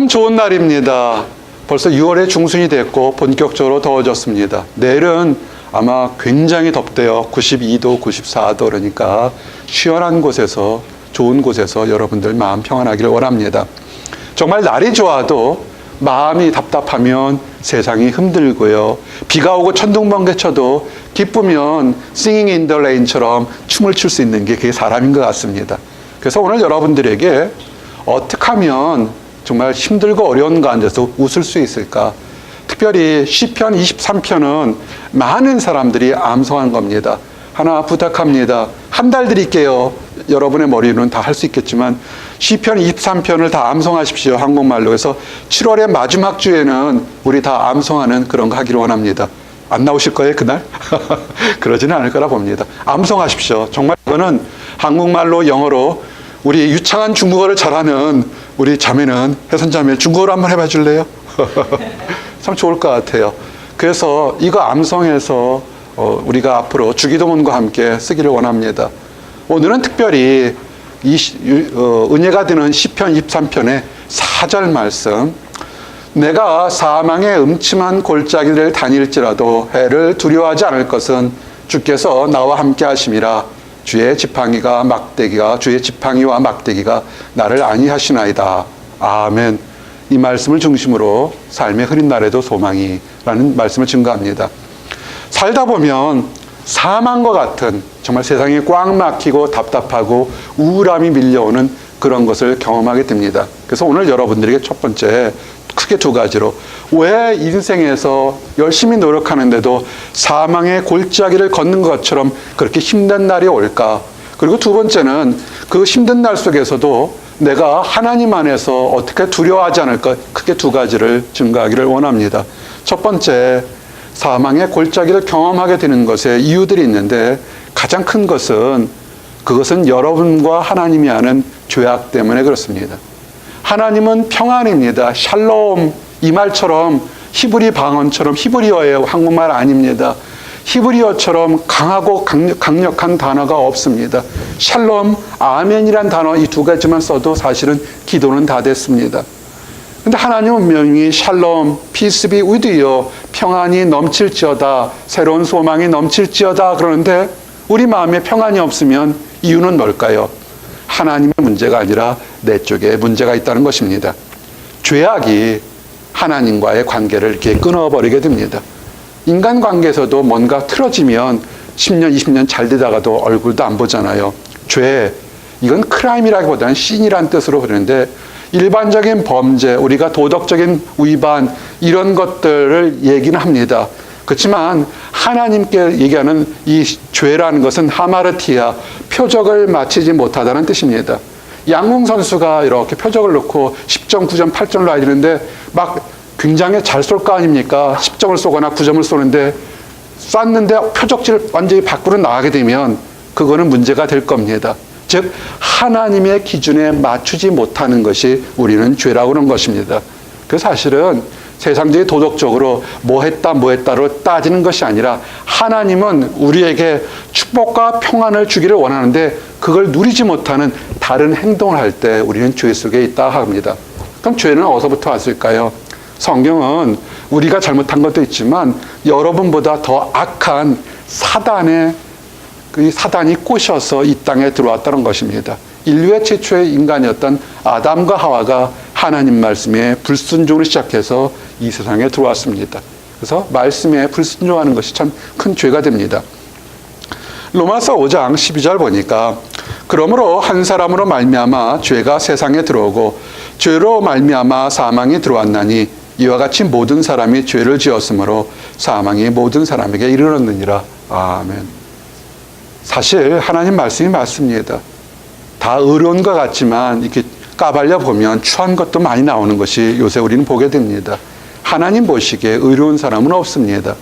참 좋은 날입니다. 벌써 6월의 중순이 됐고 본격적으로 더워졌습니다. 내일은 아마 굉장히 덥대요. 92도, 94도 그러니까 시원한 곳에서 좋은 곳에서 여러분들 마음 평안하기를 원합니다. 정말 날이 좋아도 마음이 답답하면 세상이 힘들고요. 비가 오고 천둥번개 쳐도 기쁘면 Singing in the Rain처럼 춤을 출 수 있는 게 그게 사람인 것 같습니다. 그래서 오늘 여러분들에게 어떻게 하면 정말 힘들고 어려운 가운데서 웃을 수 있을까? 특별히 시편 23편은 많은 사람들이 암송한 겁니다. 하나 부탁합니다. 한 달 드릴게요. 여러분의 머리로는 다 할 수 있겠지만 시편 23편을 다 암송하십시오. 한국말로. 해서 7월의 마지막 주에는 우리 다 암송하는 그런 거 하기를 원합니다. 안 나오실 거예요, 그날? 그러지는 않을 거라 봅니다. 암송하십시오. 정말 이거는 한국말로 영어로 우리 유창한 중국어를 잘하는 우리 자매는 혜선 자매 중국어로 한번 해봐 줄래요? 참 좋을 것 같아요. 그래서 이거 암송해서 우리가 앞으로 주기도문과 함께 쓰기를 원합니다. 오늘은 특별히 은혜가 되는 시편 23편의 4절 말씀. 내가 사망의 음침한 골짜기를 다닐지라도 해를 두려워하지 않을 것은 주께서 나와 함께 하심이라. 주의 지팡이와 막대기가 나를 안위하시나이다. 아멘. 이 말씀을 중심으로 삶의 흐린 날에도 소망이라는 말씀을 증거합니다. 살다 보면 사망과 같은 정말 세상이 꽉 막히고 답답하고 우울함이 밀려오는 그런 것을 경험하게 됩니다. 그래서 오늘 여러분들에게 첫 번째 크게 두 가지로 왜 인생에서 열심히 노력하는데도 사망의 골짜기를 걷는 것처럼 그렇게 힘든 날이 올까? 그리고 두 번째는 그 힘든 날 속에서도 내가 하나님 안에서 어떻게 두려워하지 않을까? 크게 두 가지를 증거하기를 원합니다. 첫 번째, 사망의 골짜기를 경험하게 되는 것에 이유들이 있는데 가장 큰 것은 그것은 여러분과 하나님이 하는 죄악 때문에 그렇습니다. 하나님은 평안입니다. 샬롬, 이 말처럼 히브리 방언처럼 히브리어예요. 한국말 아닙니다. 히브리어처럼 강하고 강력한 단어가 없습니다. 샬롬, 아멘이란 단어 이 두 가지만 써도 사실은 기도는 다 됐습니다. 근데 하나님은 분명히 샬롬, peace be with you, 평안이 넘칠지어다, 새로운 소망이 넘칠지어다 그러는데 우리 마음에 평안이 없으면 이유는 뭘까요? 하나님의 문제가 아니라 내 쪽에 문제가 있다는 것입니다. 죄악이 하나님과의 관계를 이렇게 끊어버리게 됩니다. 인간관계에서도 뭔가 틀어지면 10년, 20년 잘 되다가도 얼굴도 안 보잖아요. 죄, 이건 크라임이라기보다는 신이란 뜻으로 부르는데 일반적인 범죄, 우리가 도덕적인 위반 이런 것들을 얘기는 합니다. 그렇지만 하나님께 얘기하는 이 죄라는 것은 하마르티아, 표적을 맞추지 못하다는 뜻입니다. 양궁 선수가 이렇게 표적을 놓고 10점, 9점, 8점을 놔야 되는데 막 굉장히 잘 쏠 거 아닙니까? 10점을 쏘거나 9점을 쏘는데 쐈는데 표적지를 완전히 밖으로 나가게 되면 그거는 문제가 될 겁니다. 즉 하나님의 기준에 맞추지 못하는 것이 우리는 죄라고 하는 것입니다. 그래서 사실은 세상적인 도덕적으로 뭐 했다로 따지는 것이 아니라 하나님은 우리에게 축복과 평안을 주기를 원하는데 그걸 누리지 못하는 다른 행동을 할 때 우리는 죄 속에 있다 합니다. 그럼 죄는 어디서부터 왔을까요? 성경은 우리가 잘못한 것도 있지만 여러분보다 더 악한 사단이 꼬셔서 이 땅에 들어왔다는 것입니다. 인류의 최초의 인간이었던 아담과 하와가 하나님 말씀에 불순종을 시작해서 이 세상에 들어왔습니다. 그래서 말씀에 불순종하는 것이 참 큰 죄가 됩니다. 로마서 5장 12절 보니까 그러므로 한 사람으로 말미암아 죄가 세상에 들어오고 죄로 말미암아 사망이 들어왔나니 이와 같이 모든 사람이 죄를 지었으므로 사망이 모든 사람에게 이르렀느니라. 아멘. 사실 하나님 말씀이 맞습니다. 다 의로운 것 같지만 이렇게 까발려 보면 추한 것도 많이 나오는 것이 요새 우리는 보게 됩니다. 하나님 보시기에 의로운 사람은 없습니다.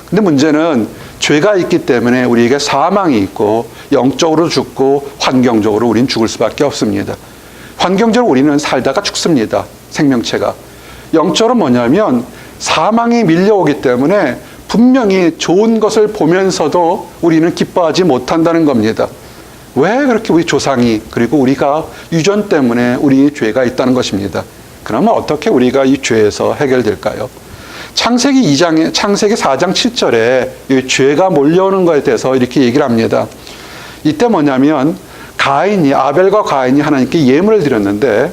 근데 문제는 죄가 있기 때문에 우리에게 사망이 있고 영적으로 죽고 환경적으로 우리는 죽을 수밖에 없습니다. 환경적으로 우리는 살다가 죽습니다. 생명체가. 영적으로 뭐냐면 사망이 밀려오기 때문에 분명히 좋은 것을 보면서도 우리는 기뻐하지 못한다는 겁니다. 왜 그렇게 우리 조상이 그리고 우리가 유전 때문에 우리 죄가 있다는 것입니다. 그러면 어떻게 우리가 이 죄에서 해결될까요? 창세기 4장 7절에 이 죄가 몰려오는 것에 대해서 이렇게 얘기를 합니다. 이때 뭐냐면 아벨과 가인이 하나님께 예물을 드렸는데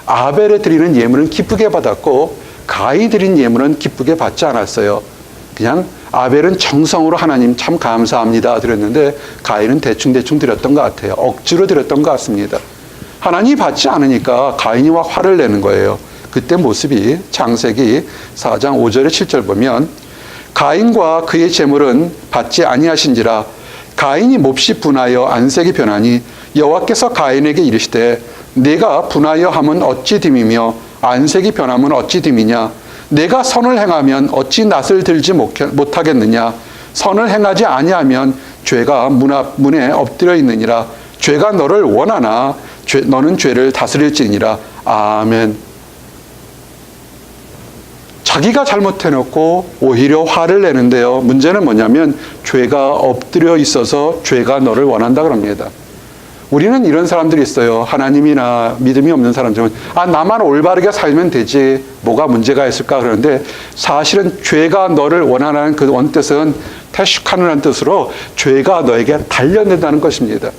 아벨에 드리는 예물은 기쁘게 받았고 가인이 드린 예물은 기쁘게 받지 않았어요. 그냥 아벨은 정성으로 하나님 참 감사합니다 드렸는데 가인은 대충 드렸던 것 같아요. 억지로 드렸던 것 같습니다. 하나님이 받지 않으니까 가인이 막 화를 내는 거예요. 그때 모습이 창세기 4장 5절에 7절 보면 가인과 그의 재물은 받지 아니하신지라 가인이 몹시 분하여 안색이 변하니 여호와께서 가인에게 이르시되 내가 분하여 함은 어찌 됨이며 안색이 변함은 어찌 됨이냐 내가 선을 행하면 어찌 낯을 들지 못하겠느냐 선을 행하지 아니하면 죄가 문에 엎드려 있느니라 죄가 너를 원하나 너는 죄를 다스릴지니라. 아멘. 자기가 잘못해놓고 오히려 화를 내는데요. 문제는 뭐냐면 죄가 엎드려 있어서 죄가 너를 원한다 그럽니다. 우리는 이런 사람들이 있어요. 하나님이나 믿음이 없는 사람들은 나만 올바르게 살면 되지 뭐가 문제가 있을까 그러는데 사실은 죄가 너를 원하는 그 원뜻은 태식하는 뜻으로 죄가 너에게 단련된다는 것입니다.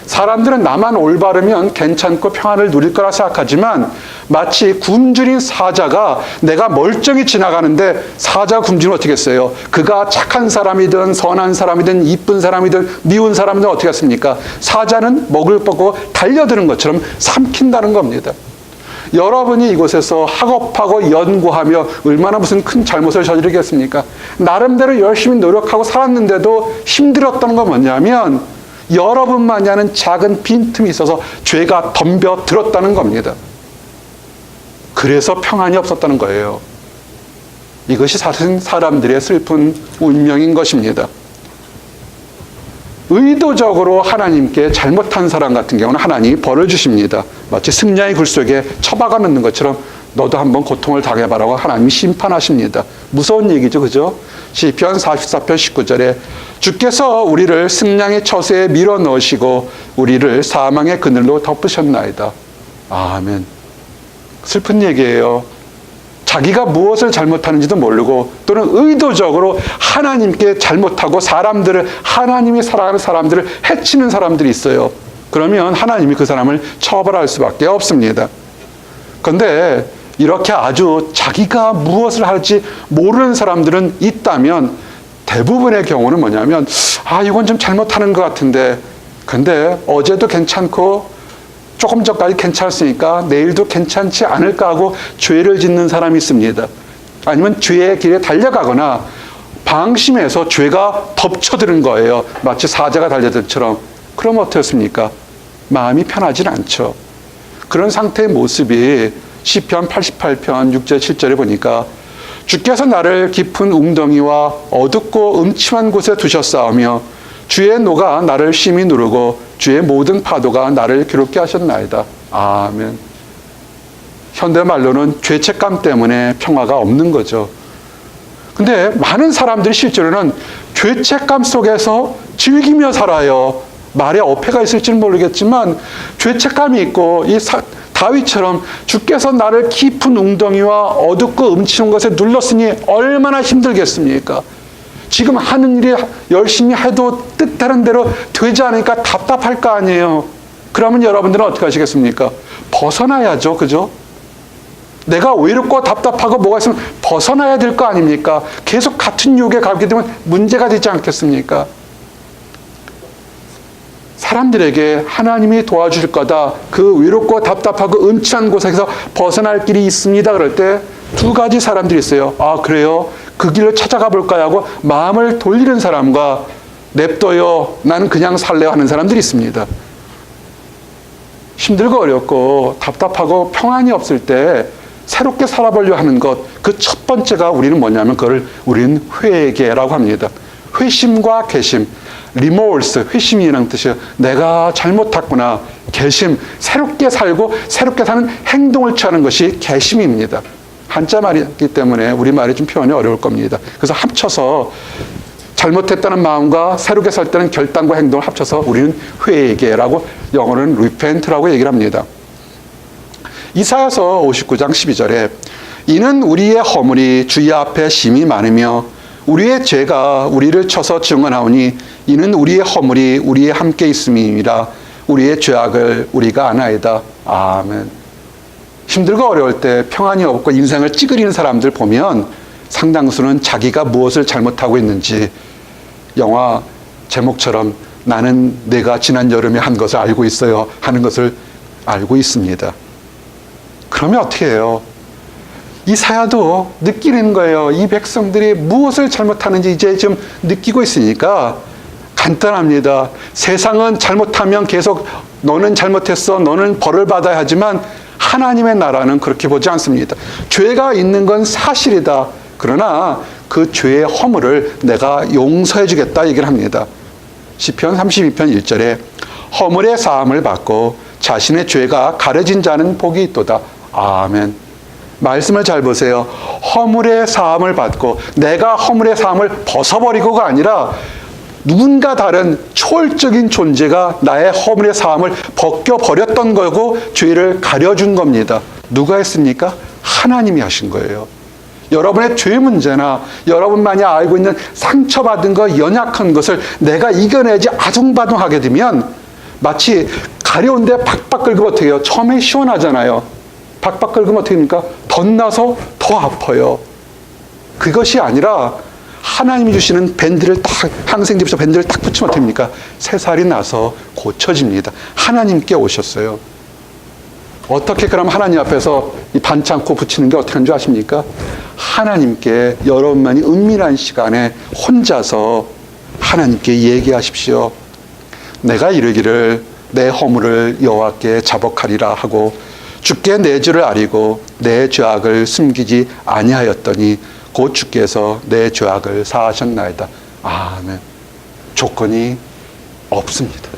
사람들은 나만 올바르면 괜찮고 평안을 누릴 거라 생각하지만 마치 굶주린 사자가 내가 멀쩡히 지나가는데 사자 굶주리면 어떻게 했어요? 그가 착한 사람이든 선한 사람이든 이쁜 사람이든 미운 사람이든 어떻게 했습니까? 사자는 먹을 뻗고 달려드는 것처럼 삼킨다는 겁니다. 여러분이 이곳에서 학업하고 연구하며 얼마나 무슨 큰 잘못을 저지르겠습니까? 나름대로 열심히 노력하고 살았는데도 힘들었던 건 뭐냐면 여러분만이 아는 작은 빈틈이 있어서 죄가 덤벼들었다는 겁니다. 그래서 평안이 없었다는 거예요. 이것이 사실 사람들의 슬픈 운명인 것입니다. 의도적으로 하나님께 잘못한 사람 같은 경우는 하나님이 벌을 주십니다. 마치 승냥이 굴 속에 처박아 넣는 것처럼 너도 한번 고통을 당해봐라고 하나님이 심판하십니다. 무서운 얘기죠, 그죠? 시편 44편 19절에 주께서 우리를 승냥의 처소에 밀어 넣으시고 우리를 사망의 그늘로 덮으셨나이다. 아멘. 슬픈 얘기예요. 자기가 무엇을 잘못하는지도 모르고 또는 의도적으로 하나님께 잘못하고 하나님이 사랑하는 사람들을 해치는 사람들이 있어요. 그러면 하나님이 그 사람을 처벌할 수밖에 없습니다. 그런데 이렇게 아주 자기가 무엇을 할지 모르는 사람들은 있다면 대부분의 경우는 뭐냐면 이건 좀 잘못하는 것 같은데 근데 어제도 괜찮고 조금 전까지 괜찮았으니까 내일도 괜찮지 않을까 하고 죄를 짓는 사람이 있습니다. 아니면 죄의 길에 달려가거나 방심해서 죄가 덮쳐드는 거예요. 마치 사자가 달려든 것처럼. 그럼 어떻습니까? 마음이 편하진 않죠. 그런 상태의 모습이 시편 88편 6절 7절에 보니까 주께서 나를 깊은 웅덩이와 어둡고 음침한 곳에 두셨사오며 주의 노가 나를 심히 누르고 주의 모든 파도가 나를 괴롭게 하셨나이다. 아멘. 현대말로는 죄책감 때문에 평화가 없는 거죠. 근데 많은 사람들이 실제로는 죄책감 속에서 즐기며 살아요. 말에 어폐가 있을지는 모르겠지만 죄책감이 있고 다윗처럼 주께서 나를 깊은 웅덩이와 어둡고 음침한 곳에 눌렀으니 얼마나 힘들겠습니까? 지금 하는 일이 열심히 해도 뜻하는 대로 되지 않으니까 답답할 거 아니에요. 그러면 여러분들은 어떻게 하시겠습니까? 벗어나야죠. 그죠? 내가 외롭고 답답하고 뭐가 있으면 벗어나야 될 거 아닙니까? 계속 같은 유혹에 가게 되면 문제가 되지 않겠습니까? 사람들에게 하나님이 도와주실 거다. 그 외롭고 답답하고 음침한 곳에서 벗어날 길이 있습니다. 그럴 때 두 가지 사람들이 있어요. 그래요? 그 길을 찾아가 볼까요? 하고 마음을 돌리는 사람과 냅둬요. 나는 그냥 살래요 하는 사람들이 있습니다. 힘들고 어렵고 답답하고 평안이 없을 때 새롭게 살아보려 하는 것, 그 첫 번째가 우리는 뭐냐면 그걸 우리는 회개라고 합니다. 회심과 개심, 리모스, 회심이라는 뜻이에요. 내가 잘못했구나. 개심, 새롭게 살고 새롭게 사는 행동을 취하는 것이 개심입니다. 한자 말이기 때문에 우리말이 좀 표현이 어려울 겁니다. 그래서 합쳐서 잘못했다는 마음과 새롭게 살 때는 결단과 행동을 합쳐서 우리는 회개라고 영어로는 repent라고 얘기를 합니다. 이사야서 59장 12절에 이는 우리의 허물이 주의 앞에 심히 많으며 우리의 죄가 우리를 쳐서 증언하오니 이는 우리의 허물이 우리에 함께 있음이니라. 우리의 죄악을 우리가 아나이다. 아멘. 힘들고 어려울 때 평안이 없고 인생을 찌그리는 사람들 보면 상당수는 자기가 무엇을 잘못하고 있는지 영화 제목처럼 나는 내가 지난 여름에 한 것을 알고 있어요 하는 것을 알고 있습니다. 그러면 어떻게 해요? 이사야도 느끼는 거예요. 이 백성들이 무엇을 잘못하는지 이제 좀 느끼고 있으니까 간단합니다. 세상은 잘못하면 계속 너는 잘못했어, 너는 벌을 받아야 하지만 하나님의 나라는 그렇게 보지 않습니다. 죄가 있는 건 사실이다. 그러나 그 죄의 허물을 내가 용서해 주겠다 얘기를 합니다. 시편 32편 1절에 허물의 사함을 받고 자신의 죄가 가려진 자는 복이 있도다. 아멘. 말씀을 잘 보세요. 허물의 사함을 받고 내가 허물의 사함을 벗어버리고가 아니라 누군가 다른 초월적인 존재가 나의 허물의 사함을 벗겨버렸던 거고 죄를 가려준 겁니다. 누가 했습니까? 하나님이 하신 거예요. 여러분의 죄 문제나 여러분만이 알고 있는 상처받은 것, 연약한 것을 내가 이겨내지 아둥바둥하게 되면 마치 가려운데 박박 긁으면 어떻게 해요? 처음에 시원하잖아요. 박박 긁으면 어떻게 됩니까? 덧나서 더 아파요. 그것이 아니라 하나님이 주시는 밴드를 딱, 항생제부터 밴드를 딱 붙이면 어떻게 됩니까? 새살이 나서 고쳐집니다. 하나님께 오셨어요. 어떻게 그럼 하나님 앞에서 이 반창고 붙이는 게 어떻게 하는 줄 아십니까? 하나님께 여러분만이 은밀한 시간에 혼자서 하나님께 얘기하십시오. 내가 이르기를 내 허물을 여호와께 자복하리라 하고 주께 내 죄를 아리고 내 죄악을 숨기지 아니하였더니 곧 주께서 내 죄악을 사하셨나이다. 아멘. 조건이 없습니다.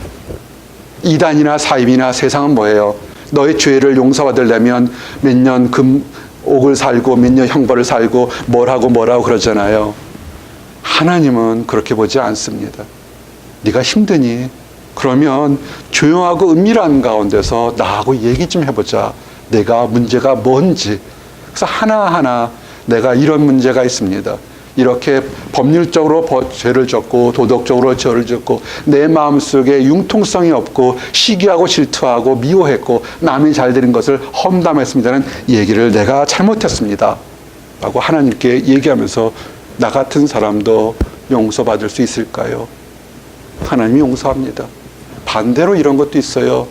이단이나 사입이나 세상은 뭐예요? 너의 죄를 용서받으려면 몇 년 옥을 살고 몇 년 형벌을 살고 뭐라고 그러잖아요. 하나님은 그렇게 보지 않습니다. 네가 힘드니? 그러면 조용하고 은밀한 가운데서 나하고 얘기 좀 해보자. 내가 문제가 뭔지. 그래서 하나하나 내가 이런 문제가 있습니다. 이렇게 법률적으로 죄를 졌고 도덕적으로 죄를 졌고 내 마음속에 융통성이 없고 시기하고 질투하고 미워했고 남이 잘 되는 것을 험담했습니다는 얘기를 내가 잘못했습니다 라고 하나님께 얘기하면서 나 같은 사람도 용서받을 수 있을까요? 하나님이 용서합니다. 반대로 이런 것도 있어요.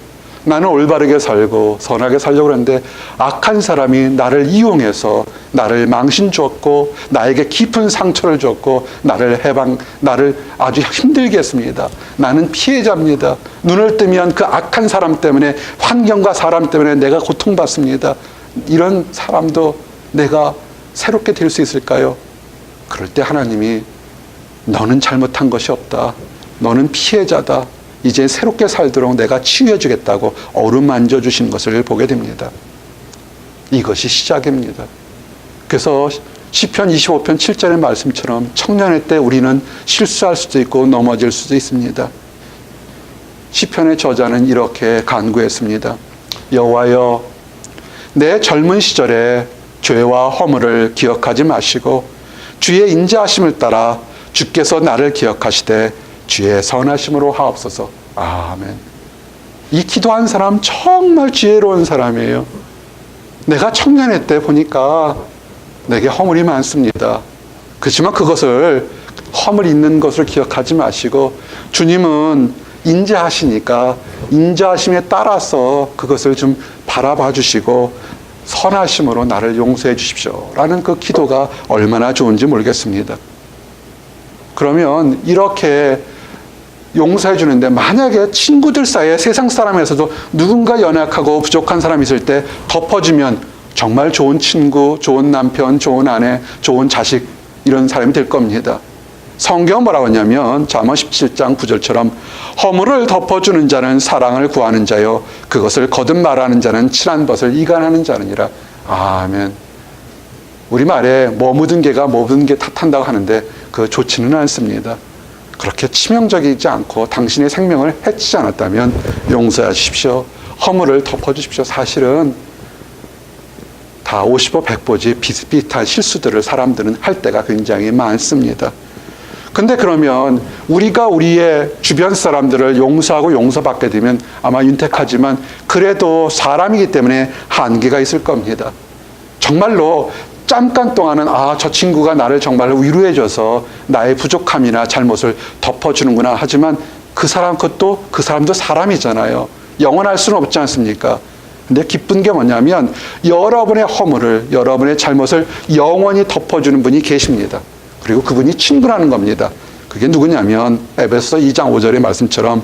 나는 올바르게 살고 선하게 살려고 하는데 악한 사람이 나를 이용해서 나를 망신 줬고 나에게 깊은 상처를 줬고 나를 아주 힘들게 했습니다. 나는 피해자입니다. 눈을 뜨면 그 악한 사람 때문에 환경과 사람 때문에 내가 고통받습니다. 이런 사람도 내가 새롭게 될 수 있을까요? 그럴 때 하나님이 너는 잘못한 것이 없다. 너는 피해자다. 이제 새롭게 살도록 내가 치유해 주겠다고 어루만져 주신 것을 보게 됩니다. 이것이 시작입니다. 그래서 시편 25편 7절의 말씀처럼 청년의 때 우리는 실수할 수도 있고 넘어질 수도 있습니다. 시편의 저자는 이렇게 간구했습니다. 여호와여, 내 젊은 시절에 죄와 허물을 기억하지 마시고 주의 인자하심을 따라 주께서 나를 기억하시되 주의 선하심으로 하옵소서. 아멘. 이 기도한 사람 정말 지혜로운 사람이에요. 내가 청년의 때 보니까 내게 허물이 많습니다. 그렇지만 그것을 허물 있는 것을 기억하지 마시고 주님은 인자하시니까 인자하심에 따라서 그것을 좀 바라봐 주시고 선하심으로 나를 용서해 주십시오 라는 그 기도가 얼마나 좋은지 모르겠습니다. 그러면 이렇게 용서해 주는데 만약에 친구들 사이에 세상 사람에서도 누군가 연약하고 부족한 사람이 있을 때 덮어주면 정말 좋은 친구, 좋은 남편, 좋은 아내, 좋은 자식 이런 사람이 될 겁니다. 성경은 뭐라고 하냐면 잠언 17장 9절처럼 허물을 덮어주는 자는 사랑을 구하는 자요 그것을 거듭 말하는 자는 친한 벗을 이간하는 자느니라. 아멘. 우리말에 뭐 묻은 개가 뭐 묻은 개 탓한다고 하는데 그 좋지는 않습니다. 그렇게 치명적이지 않고 당신의 생명을 해치지 않았다면 용서해 주십시오. 허물을 덮어주십시오. 사실은 다 50보 100보지 비슷비슷한 실수들을 사람들은 할 때가 굉장히 많습니다. 근데 그러면 우리가 우리의 주변 사람들을 용서하고 용서받게 되면 아마 윤택하지만 그래도 사람이기 때문에 한계가 있을 겁니다. 정말로 잠깐 동안은 저 친구가 나를 정말로 위로해줘서 나의 부족함이나 잘못을 덮어주는구나 하지만 그 사람도 사람이잖아요. 영원할 수는 없지 않습니까? 근데 기쁜 게 뭐냐면 여러분의 허물을, 여러분의 잘못을 영원히 덮어주는 분이 계십니다. 그리고 그분이 친구라는 겁니다. 그게 누구냐면 에베소서 2장 5절의 말씀처럼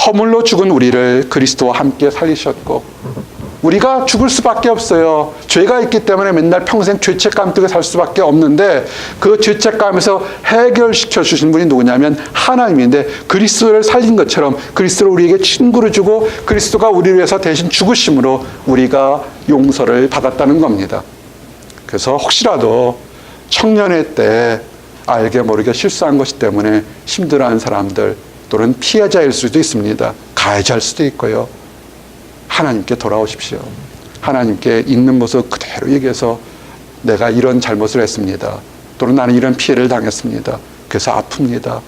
허물로 죽은 우리를 그리스도와 함께 살리셨고, 우리가 죽을 수밖에 없어요. 죄가 있기 때문에 맨날 평생 죄책감 뜨고 살 수밖에 없는데 그 죄책감에서 해결시켜 주신 분이 누구냐면 하나님인데, 그리스도를 살린 것처럼 그리스도를 우리에게 친구를 주고 그리스도가 우리를 위해서 대신 죽으심으로 우리가 용서를 받았다는 겁니다. 그래서 혹시라도 청년의 때 알게 모르게 실수한 것이 때문에 힘들어하는 사람들, 또는 피해자일 수도 있습니다. 가해자일 수도 있고요. 하나님께 돌아오십시오. 하나님께 있는 모습 그대로 얘기해서 내가 이런 잘못을 했습니다. 또는 나는 이런 피해를 당했습니다. 그래서 아픕니다.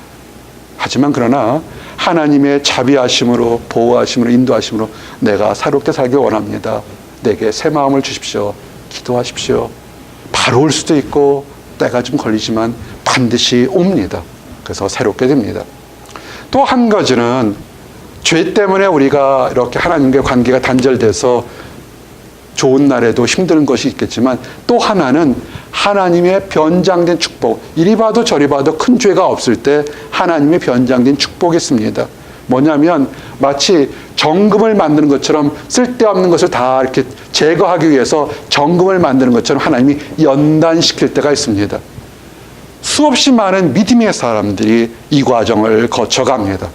하지만 그러나 하나님의 자비하심으로, 보호하심으로, 인도하심으로 내가 새롭게 살기 원합니다. 내게 새 마음을 주십시오. 기도하십시오. 바로 올 수도 있고 때가 좀 걸리지만 반드시 옵니다. 그래서 새롭게 됩니다. 또 한 가지는 죄 때문에 우리가 이렇게 하나님과의 관계가 단절돼서 좋은 날에도 힘든 것이 있겠지만, 또 하나는 하나님의 변장된 축복, 이리 봐도 저리 봐도 큰 죄가 없을 때 하나님의 변장된 축복이 있습니다. 뭐냐면 마치 정금을 만드는 것처럼 쓸데없는 것을 다 이렇게 제거하기 위해서 정금을 만드는 것처럼 하나님이 연단시킬 때가 있습니다. 수없이 많은 믿음의 사람들이 이 과정을 거쳐갑니다.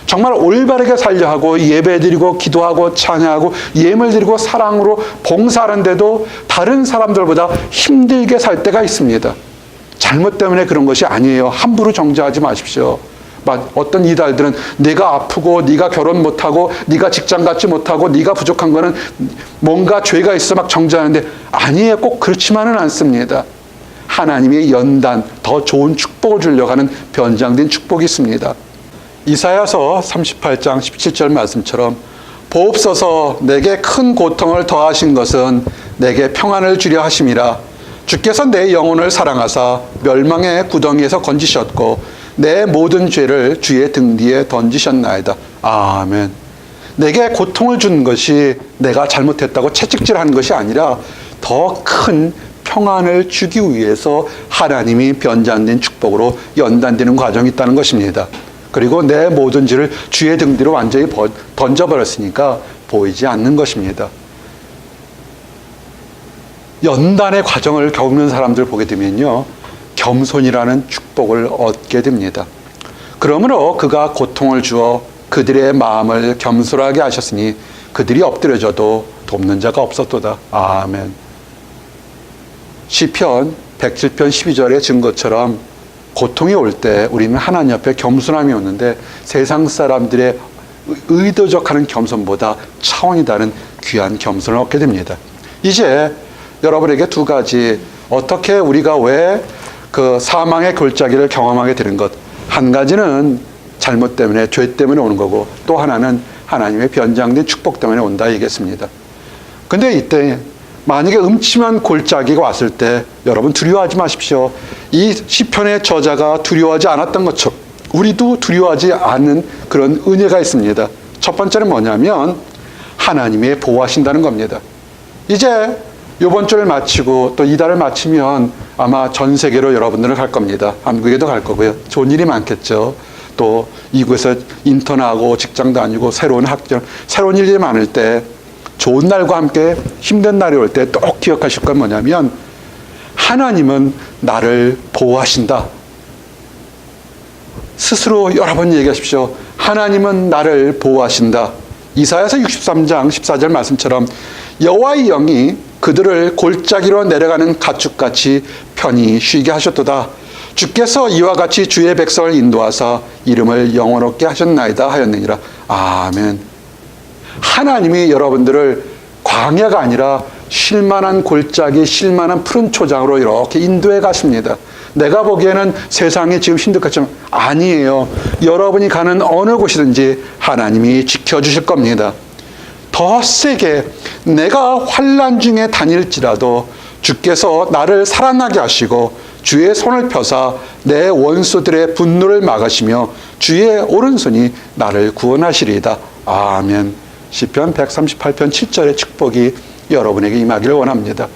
정말 올바르게 살려 하고 예배드리고 기도하고 찬양하고 예물 드리고 사랑으로 봉사하는데도 다른 사람들보다 힘들게 살 때가 있습니다. 잘못 때문에 그런 것이 아니에요. 함부로 정죄하지 마십시오. 어떤 이달들은 네가 아프고 네가 결혼 못하고 네가 직장 갖지 못하고 네가 부족한 거는 뭔가 죄가 있어 막 정죄하는데, 아니에요. 꼭 그렇지만은 않습니다. 하나님의 연단, 더 좋은 축복을 주려고 하는 변장된 축복이 있습니다. 이사야서 38장 17절 말씀처럼 보옵소서 내게 큰 고통을 더하신 것은 내게 평안을 주려 하심이라. 주께서 내 영혼을 사랑하사 멸망의 구덩이에서 건지셨고 내 모든 죄를 주의 등 뒤에 던지셨나이다. 아멘. 내게 고통을 준 것이 내가 잘못했다고 채찍질하는 것이 아니라 더 큰 평안을 주기 위해서 하나님이 변장된 축복으로 연단되는 과정이 있다는 것입니다. 그리고 내 모든 죄를 주의 등 뒤로 완전히 던져버렸으니까 보이지 않는 것입니다. 연단의 과정을 겪는 사람들 보게 되면요, 겸손이라는 축복을 얻게 됩니다. 그러므로 그가 고통을 주어 그들의 마음을 겸손하게 하셨으니 그들이 엎드려져도 돕는 자가 없었도다. 아멘. 시편 107편 12절의 증거처럼 고통이 올 때 우리는 하나님 앞에 겸손함이 오는데 세상 사람들의 의도적 하는 겸손보다 차원이 다른 귀한 겸손을 얻게 됩니다. 이제 여러분에게 두 가지, 어떻게 우리가 왜 그 사망의 골짜기를 경험하게 되는 것, 한 가지는 잘못 때문에, 죄 때문에 오는 거고, 또 하나는 하나님의 변장된 축복 때문에 온다 얘기했습니다. 근데 이때 만약에 음침한 골짜기가 왔을 때 여러분 두려워하지 마십시오. 이 시편의 저자가 두려워하지 않았던 것처럼 우리도 두려워하지 않는 그런 은혜가 있습니다. 첫 번째는 뭐냐면 하나님의 보호하신다는 겁니다. 이제 이번 주를 마치고 또 이달을 마치면 아마 전 세계로 여러분들은 갈 겁니다. 한국에도 갈 거고요. 좋은 일이 많겠죠. 또 이곳에서 인턴하고 직장 다니고 새로운 학교, 새로운 일이 많을 때, 좋은 날과 함께 힘든 날이 올 때 또 기억하실 건 뭐냐면 하나님은 나를 보호하신다. 스스로 여러 번 얘기하십시오. 하나님은 나를 보호하신다. 이사야서 63장 14절 말씀처럼 여호와의 영이 그들을 골짜기로 내려가는 가축같이 편히 쉬게 하셨도다. 주께서 이와 같이 주의 백성을 인도하사 이름을 영원롭게 하셨나이다 하였느니라. 아멘. 하나님이 여러분들을 광야가 아니라 쉴만한 골짜기, 쉴만한 푸른 초장으로 이렇게 인도해 가십니다. 내가 보기에는 세상이 지금 힘들 것처럼 아니에요. 여러분이 가는 어느 곳이든지 하나님이 지켜주실 겁니다. 더 세게 내가 환난 중에 다닐지라도 주께서 나를 살아나게 하시고 주의 손을 펴사 내 원수들의 분노를 막으시며 주의 오른손이 나를 구원하시리이다. 아멘. 시편 138편 7절의 축복이 여러분에게 임하기를 원합니다.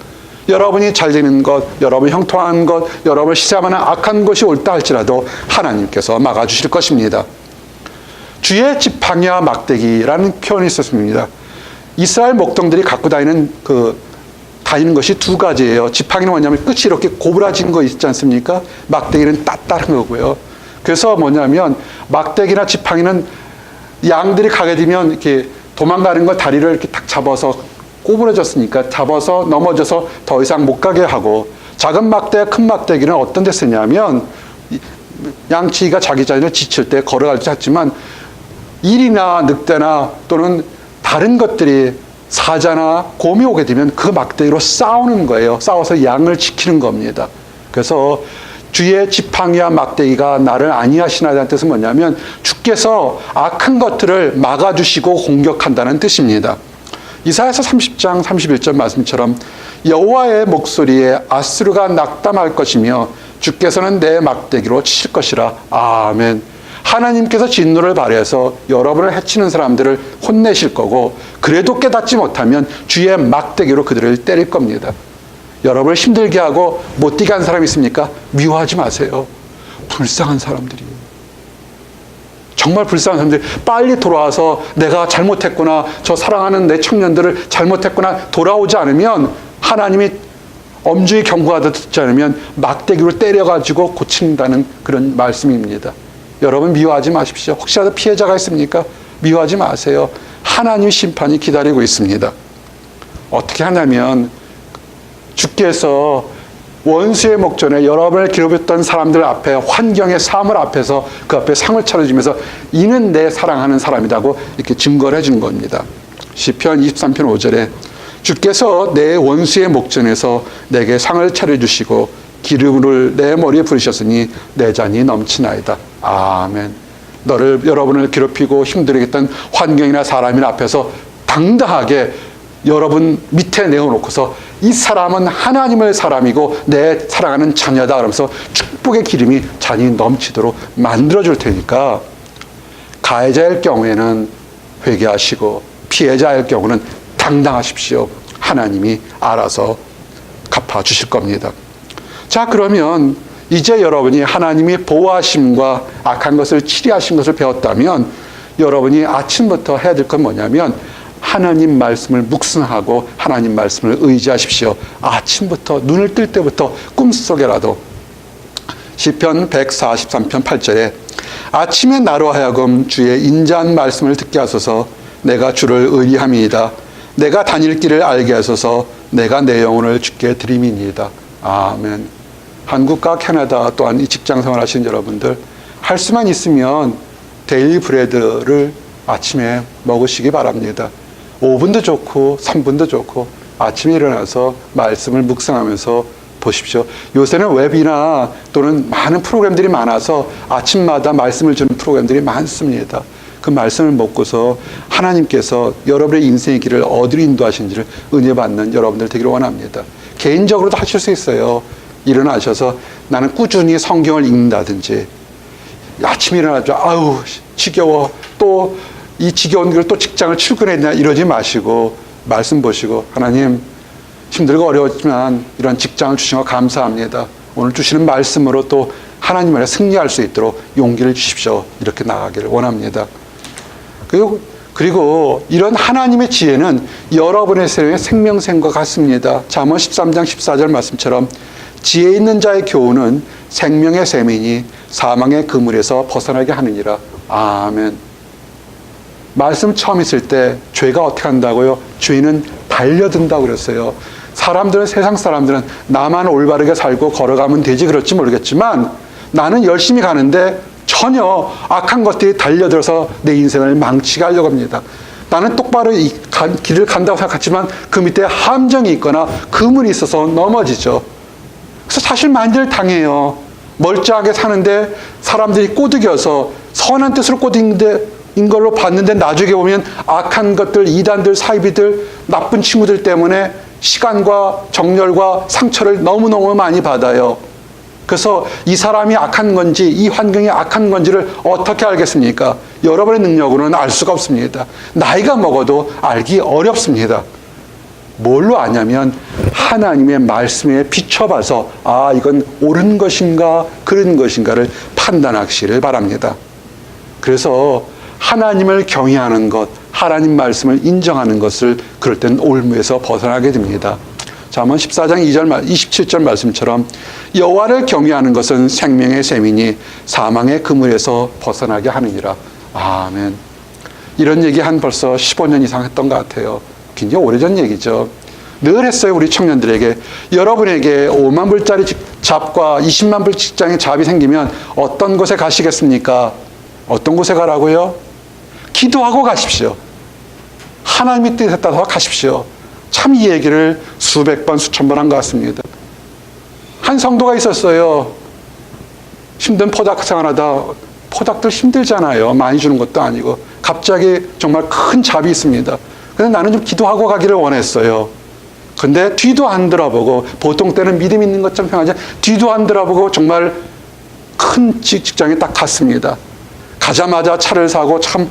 여러분이 잘 되는 것, 여러분 형통한 것, 여러분을 시사하는 악한 것이 옳다 할지라도 하나님께서 막아주실 것입니다. 주의 지팡이와 막대기라는 표현이 있었습니다. 이스라엘 목동들이 갖고 다니는 것이 두 가지예요. 지팡이는 뭐냐면 끝이 이렇게 고부라진 거 있지 않습니까? 막대기는 따따른 거고요. 그래서 뭐냐면 막대기나 지팡이는 양들이 가게 되면 이렇게 도망가는 거 다리를 이렇게 딱 잡아서 꼬부러졌으니까 잡아서 넘어져서 더 이상 못 가게 하고, 작은 막대와 큰 막대기는 어떤 데 쓰냐면 양치기가 자기 자신을 지칠 때 걸어갈 때 하지만 일이나 늑대나 또는 다른 것들이 사자나 곰이 오게 되면 그 막대기로 싸우는 거예요. 싸워서 양을 지키는 겁니다. 그래서 주의 지팡이와 막대기가 나를 안위하시나이라는 뜻은 뭐냐면 주께서 악한 것들을 막아주시고 공격한다는 뜻입니다. 이사야서 30장 31절 말씀처럼 여호와의 목소리에 아수르가 낙담할 것이며 주께서는 내 막대기로 치실 것이라. 아멘. 하나님께서 진노를 발해서 여러분을 해치는 사람들을 혼내실 거고, 그래도 깨닫지 못하면 주의 막대기로 그들을 때릴 겁니다. 여러분을 힘들게 하고 못 뛰게 한 사람이 있습니까? 미워하지 마세요. 불쌍한 사람들이에요. 정말 불쌍한 사람들이 빨리 돌아와서 내가 잘못했구나, 저 사랑하는 내 청년들을 잘못했구나 돌아오지 않으면, 하나님이 엄중히 경고하다 듣지 않으면 막대기로 때려가지고 고친다는 그런 말씀입니다. 여러분 미워하지 마십시오. 혹시라도 피해자가 있습니까? 미워하지 마세요. 하나님의 심판이 기다리고 있습니다. 어떻게 하냐면 주께서 원수의 목전에 여러분을 괴롭혔던 사람들 앞에, 환경의 사물 앞에서 그 앞에 상을 차려주면서 이는 내 사랑하는 사람이라고 이렇게 증거를 해주는 겁니다. 시편 23편 5절에 주께서 내 원수의 목전에서 내게 상을 차려주시고 기름을 내 머리에 부으셨으니 내 잔이 넘치나이다. 아멘. 여러분을 괴롭히고 힘들게 했던 환경이나 사람이나 앞에서 당당하게 여러분 밑에 내어놓고서 이 사람은 하나님의 사람이고 내 사랑하는 자녀다 그러면서 축복의 기름이 잔이 넘치도록 만들어줄 테니까, 가해자일 경우에는 회개하시고 피해자일 경우는 당당하십시오. 하나님이 알아서 갚아주실 겁니다. 자, 그러면 이제 여러분이 하나님이 보호하심과 악한 것을 치리하신 것을 배웠다면, 여러분이 아침부터 해야 될 건 뭐냐면 하나님 말씀을 묵상하고 하나님 말씀을 의지하십시오. 아침부터 눈을 뜰 때부터 꿈속에라도. 시편 143편 8절에 아침에 나로 하여금 주의 인자한 말씀을 듣게 하소서. 내가 주를 의리함이이다. 내가 다닐 길을 알게 하소서. 내가 내 영혼을 주께 드림이니이다. 아멘. 한국과 캐나다 또한 이 직장생활 하시는 여러분들, 할 수만 있으면 데일리 브레드를 아침에 먹으시기 바랍니다. 5분도 좋고 3분도 좋고 아침에 일어나서 말씀을 묵상하면서 보십시오. 요새는 웹이나 또는 많은 프로그램들이 많아서 아침마다 말씀을 주는 프로그램들이 많습니다. 그 말씀을 먹고서 하나님께서 여러분의 인생의 길을 어디로 인도하시는지를 은혜 받는 여러분들 되기를 원합니다. 개인적으로도 하실 수 있어요. 일어나셔서 나는 꾸준히 성경을 읽는다든지, 아침에 일어나죠. 아우 지겨워, 또 이 지겨운 길을 또 직장을 출근했냐 이러지 마시고 말씀 보시고, 하나님 힘들고 어려웠지만 이런 직장을 주신 거 감사합니다. 오늘 주시는 말씀으로 또 하나님 안에 승리할 수 있도록 용기를 주십시오. 이렇게 나가기를 원합니다. 그리고 이런 하나님의 지혜는 여러분의 삶의 생명샘과 같습니다. 잠언 13장 14절 말씀처럼 지혜 있는 자의 교훈은 생명의 샘이니 사망의 그물에서 벗어나게 하느니라. 아멘. 말씀 처음 있을 때 죄가 어떻게 한다고요? 죄는 달려든다고 그랬어요. 사람들은, 세상 사람들은 나만 올바르게 살고 걸어가면 되지 그럴지 모르겠지만, 나는 열심히 가는데 전혀 악한 것들이 달려들어서 내 인생을 망치게 하려고 합니다. 나는 똑바로 길을 간다고 생각하지만 그 밑에 함정이 있거나 그물이 있어서 넘어지죠. 그래서 사실 많이들 당해요. 멀쩡하게 사는데 사람들이 꼬드겨서 선한 뜻으로 꼬드긴 걸로 봤는데 나중에 보면 악한 것들, 이단들, 사이비들, 나쁜 친구들 때문에 시간과 정열과 상처를 너무너무 많이 받아요. 그래서 이 사람이 악한 건지 이 환경이 악한 건지를 어떻게 알겠습니까? 여러분의 능력으로는 알 수가 없습니다. 나이가 먹어도 알기 어렵습니다. 뭘로 아냐면 하나님의 말씀에 비춰봐서 이건 옳은 것인가 그른 것인가를 판단하시기를 바랍니다. 그래서 하나님을 경외하는 것, 하나님 말씀을 인정하는 것을 그럴 땐 올무에서 벗어나게 됩니다. 자, 한번 14장 27절 말씀처럼 여호와를 경외하는 것은 생명의 샘이니 사망의 그물에서 벗어나게 하느니라. 아멘. 이런 얘기 한 벌써 15년 이상 했던 것 같아요. 굉장히 오래전 얘기죠. 늘 했어요. 우리 청년들에게. 여러분에게 5만 불짜리 잡과 20만 불 직장에 잡이 생기면 어떤 곳에 가시겠습니까? 어떤 곳에 가라고요? 기도하고 가십시오. 하나님의 뜻에 따라서 가십시오. 참 이 얘기를 수백 번, 수천 번 한 것 같습니다. 한 성도가 있었어요. 힘든 포닥 생활하다, 포닥들 힘들잖아요. 많이 주는 것도 아니고. 갑자기 정말 큰 잡이 있습니다. 그래서 나는 좀 기도하고 가기를 원했어요. 근데 뒤도 안 돌아보고, 보통 때는 믿음 있는 것처럼 생각하지, 뒤도 안 돌아보고 정말 큰 직장에 딱 갔습니다. 가자마자 차를 사고 참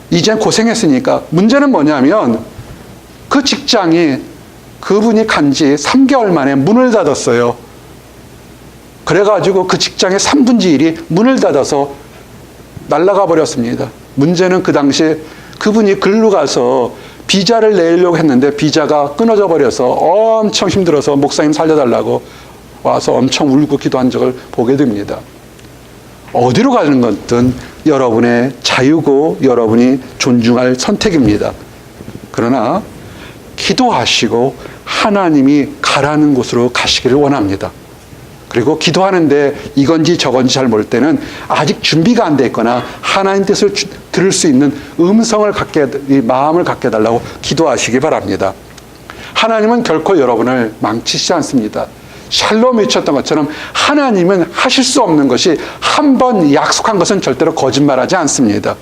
이젠 고생했으니까. 문제는 뭐냐면 그 직장이 그분이 간지 3개월 만에 문을 닫았어요. 그래가지고 그 직장의 3분의 1이 문을 닫아서 날아가 버렸습니다. 문제는 그 당시에 그분이 글로 가서 비자를 내려고 했는데 비자가 끊어져 버려서 엄청 힘들어서 목사님 살려달라고 와서 엄청 울고 기도한 적을 보게 됩니다. 어디로 가는 것든 여러분의 자유고 여러분이 존중할 선택입니다. 그러나 기도하시고 하나님이 가라는 곳으로 가시기를 원합니다. 그리고 기도하는데 이건지 저건지 잘 모를 때는 아직 준비가 안 돼 있거나 하나님 뜻을 들을 수 있는 음성을 마음을 갖게 해달라고 기도하시기 바랍니다. 하나님은 결코 여러분을 망치시지 않습니다. 샬롬 외쳤던 것처럼 하나님은 하실 수 없는 것이 한 번 약속한 것은 절대로 거짓말하지 않습니다.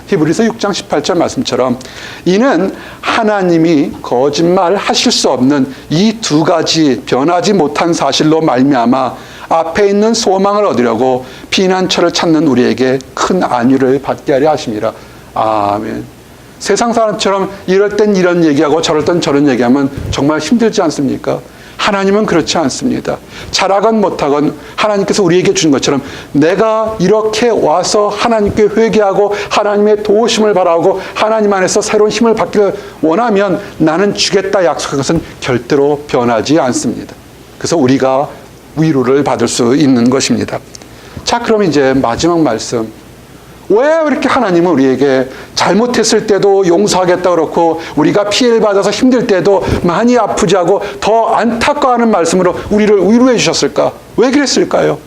히브리서 6장 18절 말씀처럼 이는 하나님이 거짓말하실 수 없는 이 두 가지 변하지 못한 사실로 말미암아 앞에 있는 소망을 얻으려고 피난처를 찾는 우리에게 큰 안위를 받게 하려 하심이라. 아멘. 세상 사람처럼 이럴 땐 이런 얘기하고 저럴 땐 저런 얘기하면 정말 힘들지 않습니까? 하나님은 그렇지 않습니다. 잘하건 못하건 하나님께서 우리에게 주신 것처럼 내가 이렇게 와서 하나님께 회개하고 하나님의 도우심을 바라고 하나님 안에서 새로운 힘을 받기를 원하면 나는 주겠다 약속한 것은 절대로 변하지 않습니다. 그래서 우리가 위로를 받을 수 있는 것입니다. 자, 그럼 이제 마지막 말씀. 왜 이렇게 하나님은 우리에게 잘못했을 때도 용서하겠다 그렇고 우리가 피해를 받아서 힘들 때도 많이 아프지 하고 더 안타까워하는 말씀으로 우리를 위로해 주셨을까? 왜 그랬을까요?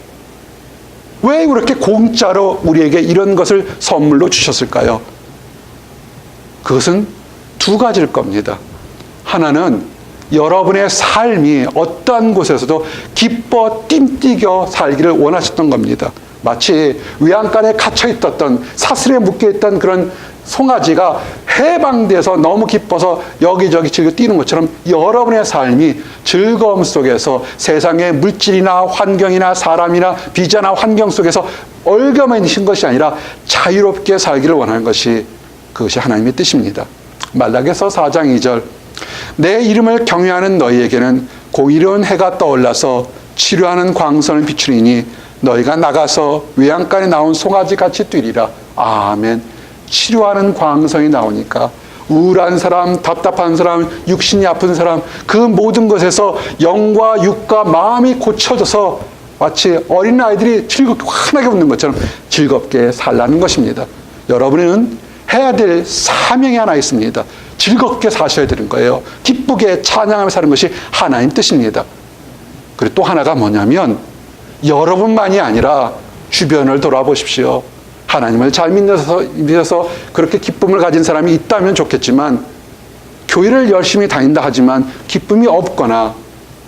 왜 그렇게 공짜로 우리에게 이런 것을 선물로 주셨을까요? 그것은 두 가지일 겁니다. 하나는 여러분의 삶이 어떠한 곳에서도 기뻐 띵뛰겨 살기를 원하셨던 겁니다. 마치 외양간에 갇혀있었던 사슬에 묶여있던 그런 송아지가 해방돼서 너무 기뻐서 여기저기 즐겨 뛰는 것처럼 여러분의 삶이 즐거움 속에서 세상의 물질이나 환경이나 사람이나 비자나 환경 속에서 얽혀매이신 것이 아니라 자유롭게 살기를 원하는 것이 그것이 하나님의 뜻입니다. 말라기서 4장 2절 내 이름을 경외하는 너희에게는 공의로운 해가 떠올라서 치료하는 광선을 비추리니 너희가 나가서 외양간에 나온 송아지 같이 뛰리라. 아멘. 치료하는 광선이 나오니까 우울한 사람, 답답한 사람, 육신이 아픈 사람 그 모든 것에서 영과 육과 마음이 고쳐져서 마치 어린아이들이 즐겁게 환하게 웃는 것처럼 즐겁게 살라는 것입니다. 여러분은 해야 될 사명이 하나 있습니다. 즐겁게 사셔야 되는 거예요. 기쁘게 찬양하며 사는 것이 하나님 뜻입니다. 그리고 또 하나가 뭐냐면 여러분만이 아니라 주변을 돌아보십시오. 하나님을 잘 믿어서 그렇게 기쁨을 가진 사람이 있다면 좋겠지만, 교회를 열심히 다닌다 하지만 기쁨이 없거나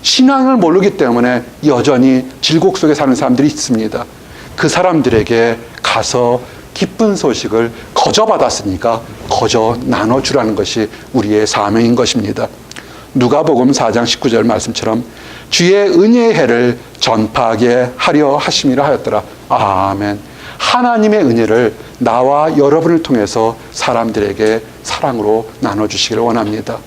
신앙을 모르기 때문에 여전히 질곡 속에 사는 사람들이 있습니다. 그 사람들에게 가서 기쁜 소식을 거저 받았으니까 거저 나눠주라는 것이 우리의 사명인 것입니다. 누가복음 4장 19절 말씀처럼 주의 은혜의 해를 전파하게 하려 하심이라 하였더라. 아멘. 하나님의 은혜를 나와 여러분을 통해서 사람들에게 사랑으로 나눠주시기를 원합니다.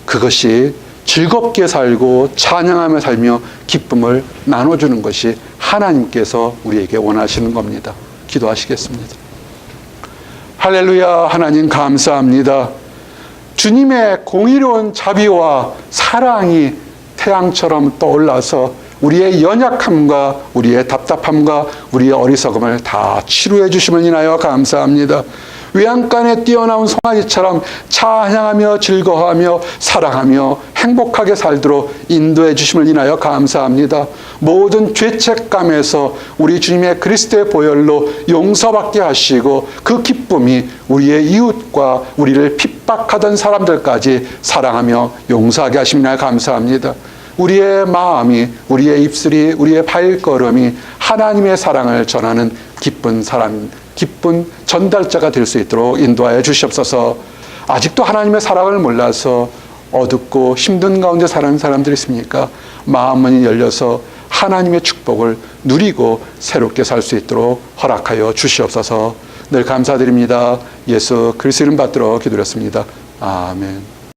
그것이 즐겁게 살고 찬양하며 살며 기쁨을 나눠주는 것이 하나님께서 우리에게 원하시는 겁니다. 기도하시겠습니다. 할렐루야. 하나님 감사합니다. 주님의 공의로운 자비와 사랑이 태양처럼 떠올라서 우리의 연약함과 우리의 답답함과 우리의 어리석음을 다 치료해 주심을 인하여 감사합니다. 외양간에 뛰어나온 송아지처럼 찬양하며 즐거워하며 사랑하며 행복하게 살도록 인도해 주심을 인하여 감사합니다. 모든 죄책감에서 우리 주님의 그리스도의 보혈로 용서받게 하시고 그 기쁨이 우리의 이웃과 우리를 핍박하던 사람들까지 사랑하며 용서하게 하심을 인하여 감사합니다. 우리의 마음이, 우리의 입술이, 우리의 발걸음이 하나님의 사랑을 전하는 기쁜 사람, 기쁜 전달자가 될 수 있도록 인도하여 주시옵소서. 아직도 하나님의 사랑을 몰라서 어둡고 힘든 가운데 사는 사람들이 있습니까? 마음문이 열려서 하나님의 축복을 누리고 새롭게 살 수 있도록 허락하여 주시옵소서. 늘 감사드립니다. 예수 그리스도 이름 받들어 기도했습니다. 아멘.